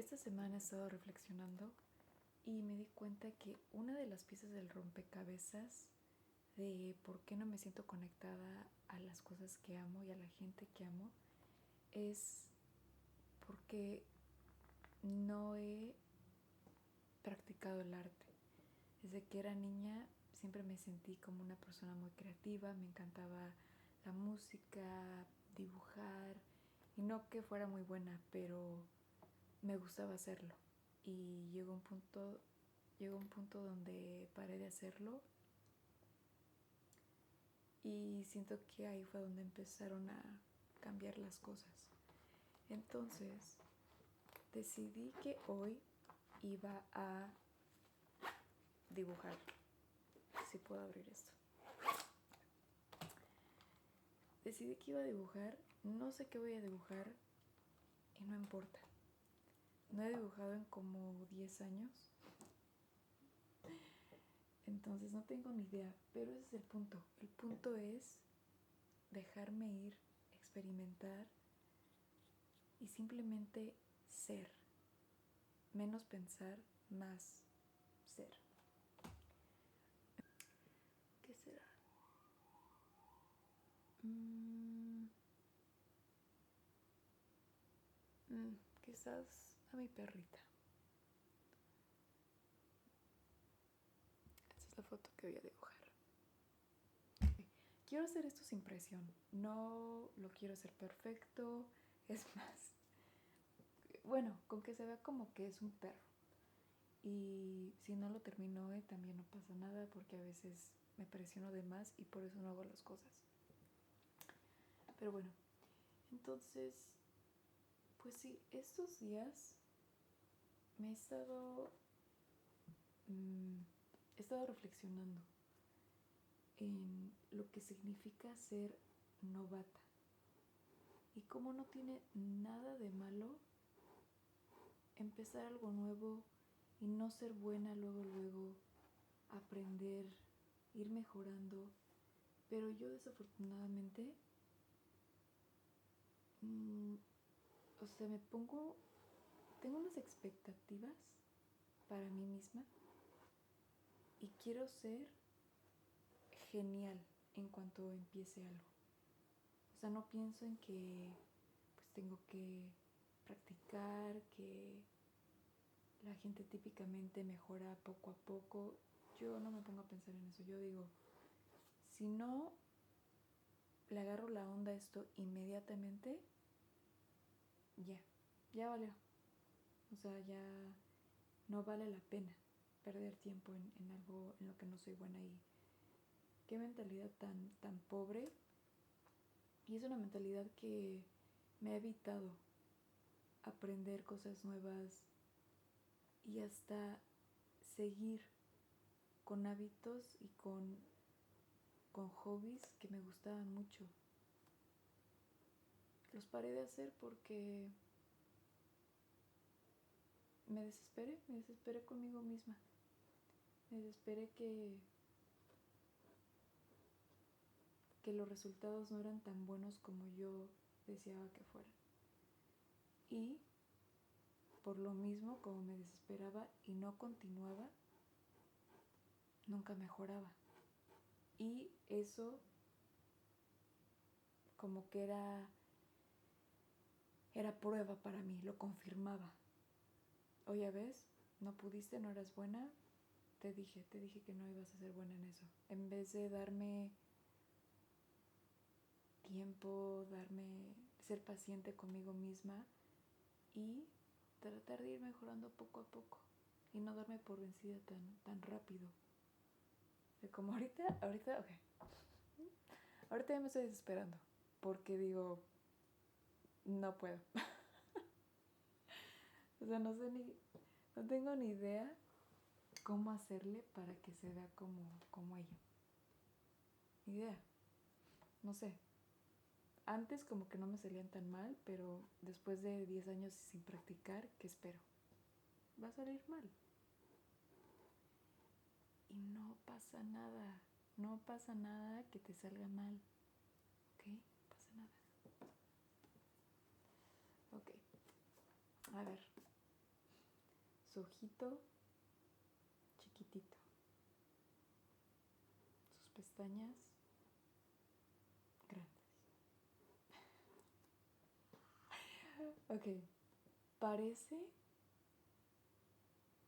Esta semana he estado reflexionando y me di cuenta que una de las piezas del rompecabezas de por qué no me siento conectada a las cosas que amo y a la gente que amo es porque no he practicado el arte. Desde que era niña siempre me sentí como una persona muy creativa, me encantaba la música, dibujar, y no que fuera muy buena, pero me gustaba hacerlo. Y llegó un punto donde paré de hacerlo y siento que ahí fue donde empezaron a cambiar las cosas. Entonces decidí que hoy iba a dibujar. Si puedo abrir esto. Decidí que iba a dibujar, no sé qué voy a dibujar y no importa. No he dibujado en como 10 años. Entonces no tengo ni idea, pero ese es el punto. El punto es dejarme ir, experimentar y simplemente ser. Menos pensar, más ser. ¿Qué será? Quizás a mi perrita. Esta es la foto que voy a dibujar. Quiero hacer esto sin presión. No lo quiero hacer perfecto. Es más, bueno, con que se vea como que es un perro. Y si no lo termino hoy también no pasa nada porque a veces me presiono de más y por eso no hago las cosas. Pero bueno, entonces, pues sí, estos días me he estado reflexionando en lo que significa ser novata y cómo no tiene nada de malo empezar algo nuevo y no ser buena luego, aprender, ir mejorando. Pero yo desafortunadamente, o sea, tengo unas expectativas para mí misma y quiero ser genial en cuanto empiece algo. O sea, no pienso en que pues tengo que practicar, que la gente típicamente mejora poco a poco. Yo no me pongo a pensar en eso. Yo digo, si no le agarro la onda a esto inmediatamente, ya valió. O sea, ya no vale la pena perder tiempo en algo en lo que no soy buena. Y qué mentalidad tan pobre. Y es una mentalidad que me ha evitado aprender cosas nuevas y hasta seguir con hábitos y con hobbies que me gustaban mucho. Los paré de hacer porque me desesperé conmigo misma. Me desesperé que los resultados no eran tan buenos como yo deseaba que fueran. Y por lo mismo, como me desesperaba y no continuaba, nunca mejoraba. Y eso como que era prueba para mí, lo confirmaba. Oye, ¿ves? No pudiste, no eras buena. Te dije que no ibas a ser buena en eso. En vez de darme tiempo, ser paciente conmigo misma y tratar de ir mejorando poco a poco y no darme por vencida tan rápido. Como ahorita, ok. Ahorita ya me estoy desesperando porque digo, no puedo. O sea, no tengo ni idea cómo hacerle para que se vea como ella. Ni idea. No sé. Antes como que no me salían tan mal, pero después de 10 años sin practicar, ¿qué espero? Va a salir mal. Y no pasa nada. No pasa nada que te salga mal. ¿Ok? No pasa nada. Ok. A ver. su ojito chiquitito, sus pestañas grandes. Ok, parece,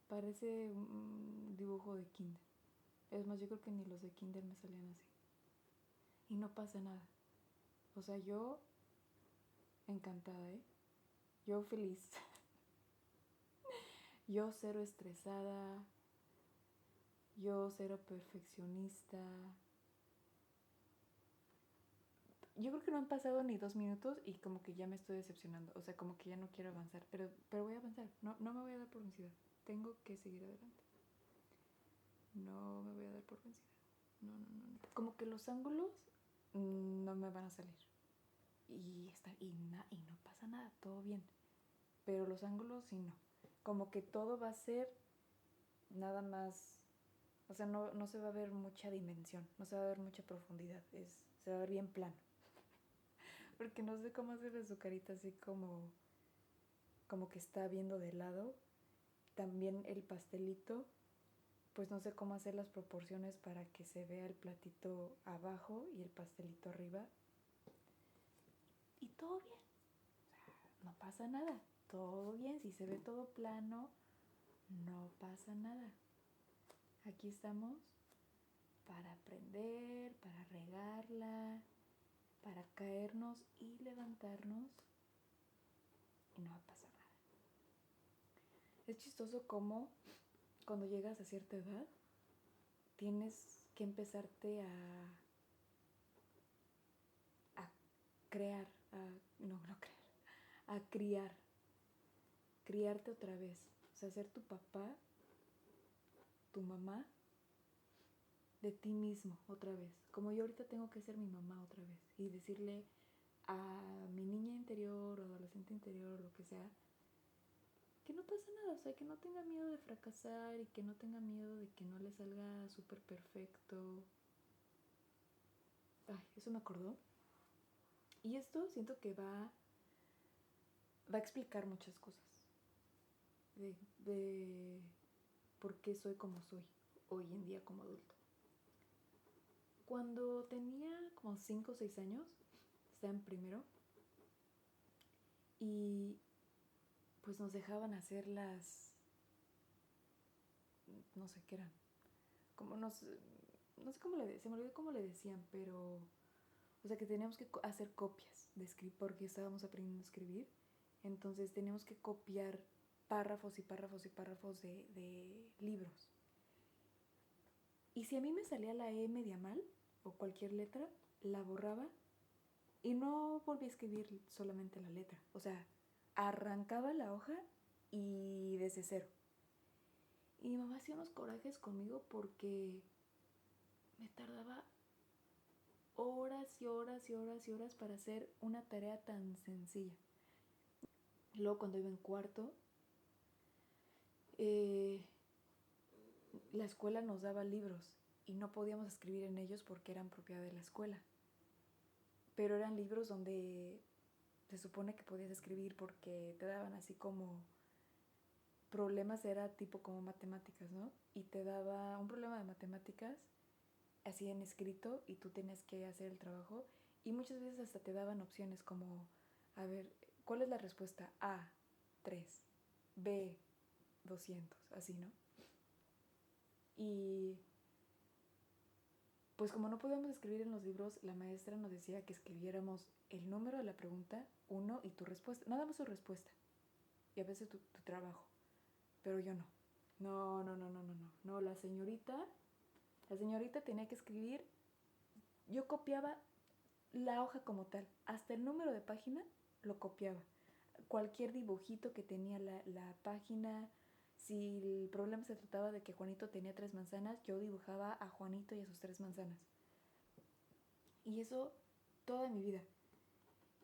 parece un dibujo de kinder. Es más, yo creo que ni los de kinder me salían así. Y no pasa nada. O sea, yo encantada, ¿eh? Yo feliz. Yo cero estresada. Yo cero perfeccionista. Yo creo que no han pasado ni 2 minutos y como que ya me estoy decepcionando. O sea, como que ya no quiero avanzar. Pero voy a avanzar. No, no me voy a dar por vencida. Tengo que seguir adelante. No me voy a dar por vencida. No, no, no, no. Como que los ángulos no me van a salir. Y no pasa nada, todo bien. Pero los ángulos sí no. Como que todo va a ser nada más. O sea, no se va a ver mucha dimensión. No se va a ver mucha profundidad. Se va a ver bien plano. Porque no sé cómo hacerle su carita así como que está viendo de lado. También el pastelito, pues no sé cómo hacer las proporciones para que se vea el platito abajo y el pastelito arriba. Y todo bien. O sea, no pasa nada. Todo bien. Si se ve todo plano, no pasa nada. Aquí estamos para aprender, para regarla, para caernos y levantarnos. Y no va a pasar nada. Es chistoso cómo cuando llegas a cierta edad tienes que empezarte a crear, a criar, criarte otra vez. O sea, ser tu papá, tu mamá, de ti mismo otra vez. Como yo ahorita tengo que ser mi mamá otra vez y decirle a mi niña interior o adolescente interior o lo que sea, que no pasa nada, o sea, que no tenga miedo de fracasar y que no tenga miedo de que no le salga súper perfecto. Ay, eso me acordó. Y esto siento que va a explicar muchas cosas de por qué soy como soy hoy en día como adulto. Cuando tenía como 5 o 6 años, estaba en primero y pues nos dejaban hacer no sé qué eran, como no sé cómo se me olvidó cómo le decían, pero, o sea que teníamos que hacer copias de escribir porque estábamos aprendiendo a escribir, entonces teníamos que copiar párrafos y párrafos y párrafos de libros. Y si a mí me salía la E media mal, o cualquier letra, la borraba y no volví a escribir solamente la letra. O sea, arrancaba la hoja y desde cero. Y mi mamá hacía unos corajes conmigo porque me tardaba horas y horas y horas y horas para hacer una tarea tan sencilla. Luego cuando iba en cuarto, la escuela nos daba libros y no podíamos escribir en ellos porque eran propiedad de la escuela. Pero eran libros donde se supone que podías escribir porque te daban así como problemas, era tipo como matemáticas, ¿no? Y te daba un problema de matemáticas así en escrito y tú tenías que hacer el trabajo y muchas veces hasta te daban opciones como, a ver, ¿cuál es la respuesta? A, 3, B, 200, así, ¿no? Y pues como no podíamos escribir en los libros, la maestra nos decía que escribiéramos el número de la pregunta, 1 y tu respuesta, nada más tu respuesta y a veces tu trabajo, pero yo no. No, no, no, no, no, no, no, la señorita tenía que escribir, yo copiaba la hoja como tal, hasta el número de página lo copiaba. Cualquier dibujito que tenía la página, si el problema se trataba de que Juanito tenía 3 manzanas, yo dibujaba a Juanito y a sus 3 manzanas. Y eso toda mi vida.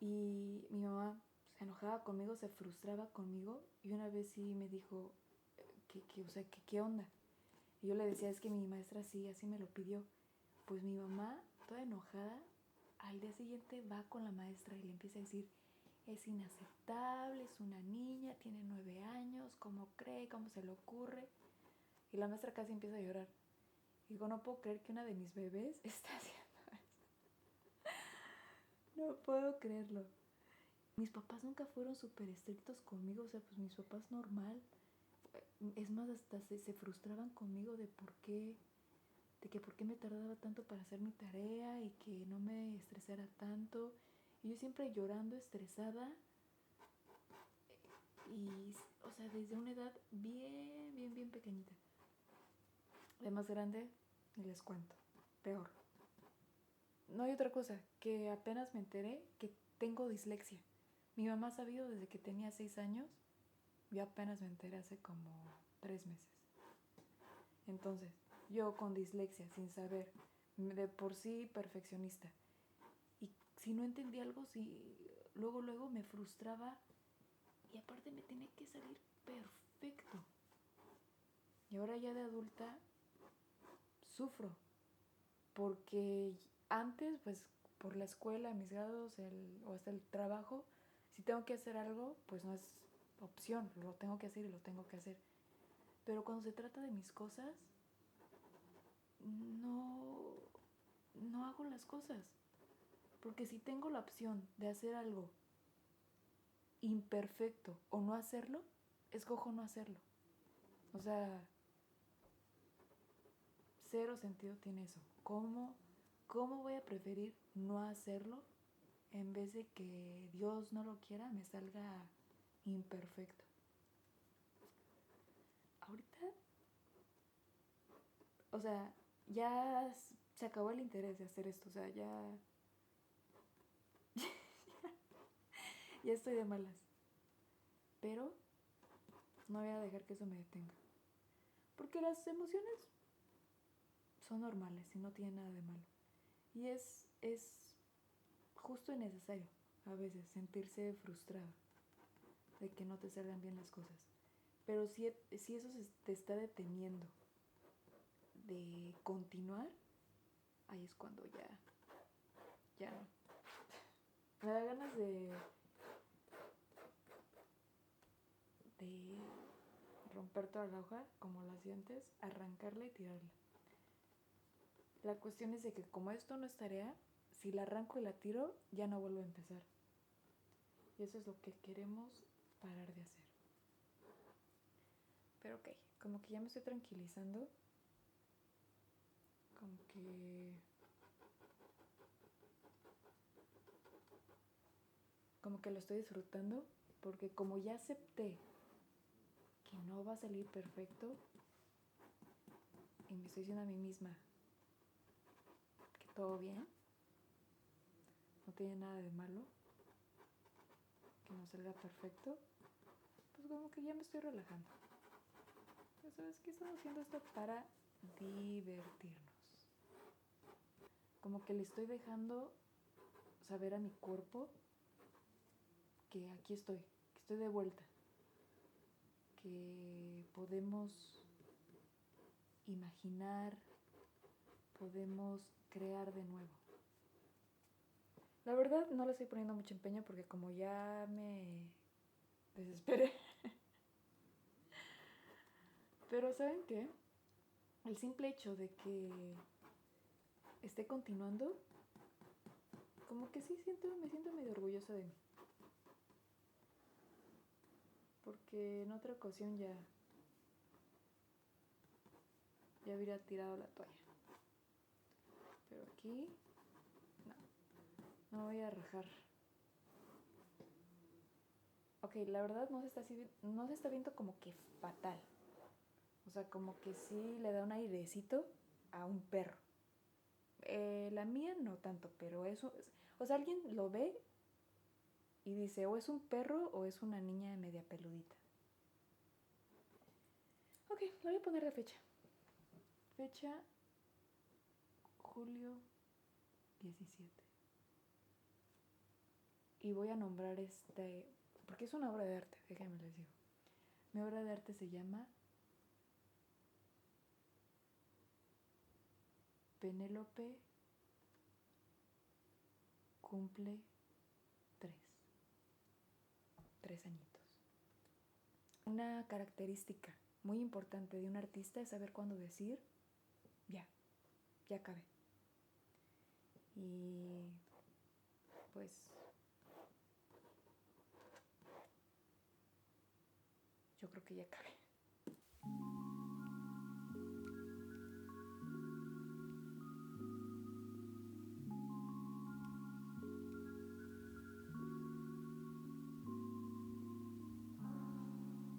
Y mi mamá se enojaba conmigo, se frustraba conmigo y una vez sí me dijo, o sea, ¿qué onda? Y yo le decía, es que mi maestra sí, así me lo pidió. Pues mi mamá, toda enojada, al día siguiente va con la maestra y le empieza a decir, es inaceptable, es una niña, tiene 9 años, ¿cómo cree? ¿Cómo se le ocurre? Y la maestra casi empieza a llorar. Y digo, no puedo creer que una de mis bebés está haciendo eso. No puedo creerlo. Mis papás nunca fueron súper estrictos conmigo, o sea, pues mis papás normal. Es más, hasta se frustraban conmigo de que por qué me tardaba tanto para hacer mi tarea y que no me estresara tanto. Y yo siempre llorando, estresada. Y, o sea, desde una edad bien pequeñita. De más grande, y les cuento. Peor. No hay otra cosa, que apenas me enteré que tengo dislexia. Mi mamá ha sabido desde que tenía 6 años. Yo apenas me enteré hace como 3 meses. Entonces, yo con dislexia, sin saber, de por sí perfeccionista. Y si no entendía algo, luego me frustraba. Y aparte me tenía que salir perfecto. Y ahora ya de adulta sufro. Porque antes, pues, por la escuela, mis grados o hasta el trabajo, si tengo que hacer algo, pues no es opción. Lo tengo que hacer y lo tengo que hacer. Pero cuando se trata de mis cosas, no, no hago las cosas. Porque si tengo la opción de hacer algo imperfecto o no hacerlo, escojo no hacerlo. O sea, cero sentido tiene eso. ¿Cómo voy a preferir no hacerlo en vez de que Dios no lo quiera me salga imperfecto? Ahorita, o sea, ya se acabó el interés de hacer esto. O sea, ya estoy de malas. Pero no voy a dejar que eso me detenga. Porque las emociones son normales y no tienen nada de malo. Y es justo y necesario a veces sentirse frustrado de que no te salgan bien las cosas. Pero si eso te está deteniendo de continuar, ahí es cuando ya no. Me da ganas de romper toda la hoja, como la hacía antes, arrancarla y tirarla. La cuestión es de que como esto no es tarea, si la arranco y la tiro, ya no vuelvo a empezar. Y eso es lo que queremos parar de hacer. Pero ok, como que ya me estoy tranquilizando. Como que lo estoy disfrutando. Porque como ya acepté que no va a salir perfecto, y me estoy diciendo a mí misma que todo bien, no tiene nada de malo, que no salga perfecto, pues como que ya me estoy relajando. Pero ¿sabes qué? Estamos haciendo esto para divertirnos. Como que le estoy dejando saber a mi cuerpo que aquí estoy, que estoy de vuelta, que podemos imaginar, podemos crear de nuevo. La verdad no le estoy poniendo mucho empeño porque como ya me desesperé. Pero ¿saben qué? El simple hecho de que esté continuando, como que sí me siento medio orgullosa de mí. Porque en otra ocasión ya hubiera tirado la toalla. Pero aquí, no voy a rajar. Ok, la verdad no se está viendo como que fatal. O sea, como que sí le da un airecito a un perro. La mía no tanto, pero eso... O sea, alguien lo ve y dice, o es un perro o es una niña media peludita. Ok, le voy a poner la fecha. Fecha julio 17. Y voy a nombrar porque es una obra de arte, déjenme les digo. Mi obra de arte se llama Penélope cumple 3. 3 añitos. Una característica muy importante de un artista es saber cuándo decir, ya acabé. Y pues yo creo que ya acabé.